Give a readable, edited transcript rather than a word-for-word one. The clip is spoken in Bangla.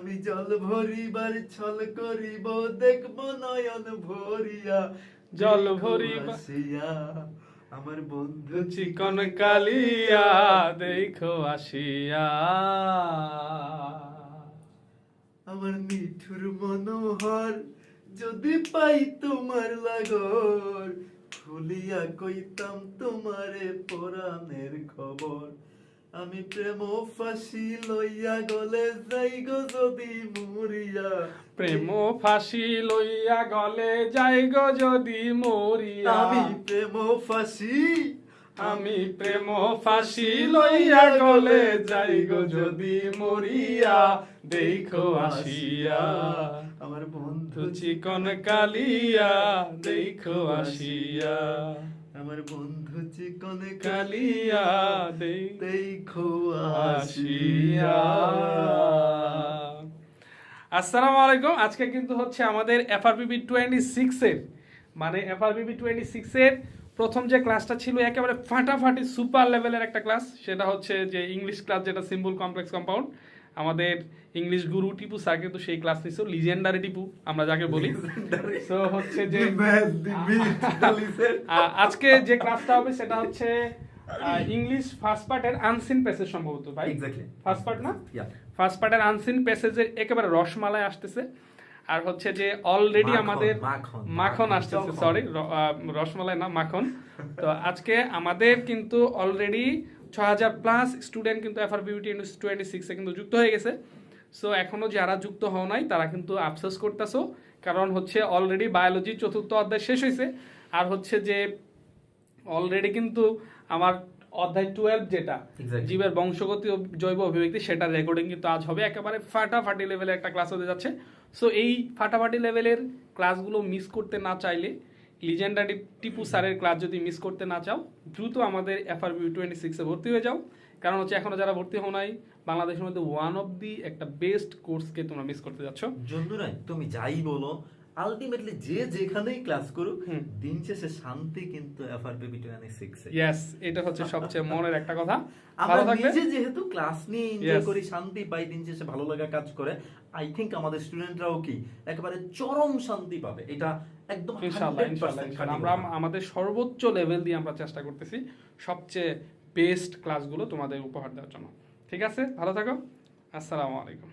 আমি জল ভরিবার ছল করিব, দেখব নয়ন ভরিয়া, জল দেখো ভরিবা আসিয়া আমার বন্ধু চিকন কালিয়া, দেখো আসিয়া। আমার মিঠুর মনোহর, যদি পাই তোমার লাগর, খুলিয়া কইতাম তোমারে পরাণের খবর। আমি প্রেম ফাঁসি লইয়া গলে যাই গো যদি মরিয়া, প্রেম ফাঁসি লইয়া গলে যাই গো যদি মরিয়া। আমি প্রেম ফাঁসি, আমি প্রেম ফাঁসি লইয়া গলে যাই গো যদি মরিয়া, দেখো আসিয়া আমার বন্ধু চিকন কালিয়া, দেখো আসিয়া আমার বন্ধু চিকন কালিয়া, দেখো আসিয়া। আসসালামু আলাইকুম। আজকে কিন্তু হচ্ছে আমাদের FRPP 26 এর, মানে FRPP 26 এর প্রথম যে ক্লাসটা ছিল একেবারে ফাটাফাটি সুপার লেভেলের একটা ক্লাস, সেটা হচ্ছে যে ইংলিশ ক্লাস, যেটা সিম্বল কমপ্লেক্স কম্পাউন্ড। আমাদের ইংলিশ গুরু টিপু স্যার কিন্তু সেই ক্লাস নিছিল, লিজেন্ডারি টিপু আমরা যাকে বলি। সো হচ্ছে যে আজকে যে ক্লাসটা হবে সেটা হচ্ছে ইংলিশ ফার্স্ট পার্টের আনসিন প্যাসেজ, সম্ভবত ভাই ফার্স্ট পার্ট না, ফার্স্ট পার্টের আনসিন প্যাসেজের একেবারে রসমালাই আসতেছে। আর হচ্ছে যে অলরেডি আমাদের মাখন আসতেছে, সরি রসমালাই না, মাখন। তো আজকে আমাদের কিন্তু অলরেডি 6000+ স্টুডেন্ট কিন্তু FRPP 26 এ কিন্তু যুক্ত হয়ে গেছে। সো এখনো যারা যুক্ত হও নাই তারা কিন্তু আফসোস করতেছো, কারণ হচ্ছে অলরেডি বায়োলজি 4th অধ্যায় শেষ হয়েছে। আর হচ্ছে যে অলরেডি কিন্তু আমার অধ্যায় 12 যেটা জীবের বংশগতি ও জৈব অভিব্যক্তি, সেটার রেকর্ডিং কিন্তু আজ হবে। একেবারে ফাটাফাটি লেভেলের একটা ক্লাস হতে যাচ্ছে। সো এই ফাটাফাটি লেভেলের ক্লাসগুলো মিস করতে না চাইলে, লিজেন্ডারি টিপু স্যারের ক্লাস যদি মিস করতে না চাও, দ্রুত আমাদের FRPP 26 এ ভর্তি হয়ে যাও। কারণ হচ্ছে এখনো যারা ভর্তি হও নাই, বাংলাদেশের মধ্যে ওয়ান অফ দি একটা বেস্ট কোর্সকে তোমরা মিস করতে যাচ্ছ। জন্তুরাই তুমি যাই বলো, আলটিমেটলি যে যেখানেই ক্লাস করুক, দিন শেষে শান্তি কিন্তু FRPP 26 এ। ইয়েস, এটা হচ্ছে সবচেয়ে মনের একটা কথা। আমরা নিজে যেহেতু ক্লাস নিয়ে এনজয় করি, শান্তি পাই, দিন শেষে ভালো লাগা কাজ করে, আই থিংক আমাদের স্টুডেন্টরাও কি একেবারে চরম শান্তি পাবে। এটা একদম ইনশাআল্লাহ আমরা আমাদের সর্বোচ্চ লেভেল দিয়ে আমরা চেষ্টা করতেছি সবচেয়ে বেস্ট ক্লাসগুলো তোমাদের উপহার দেওয়ার জন্য। ঠিক আছে, ভালো থাকো। আসসালামু আলাইকুম।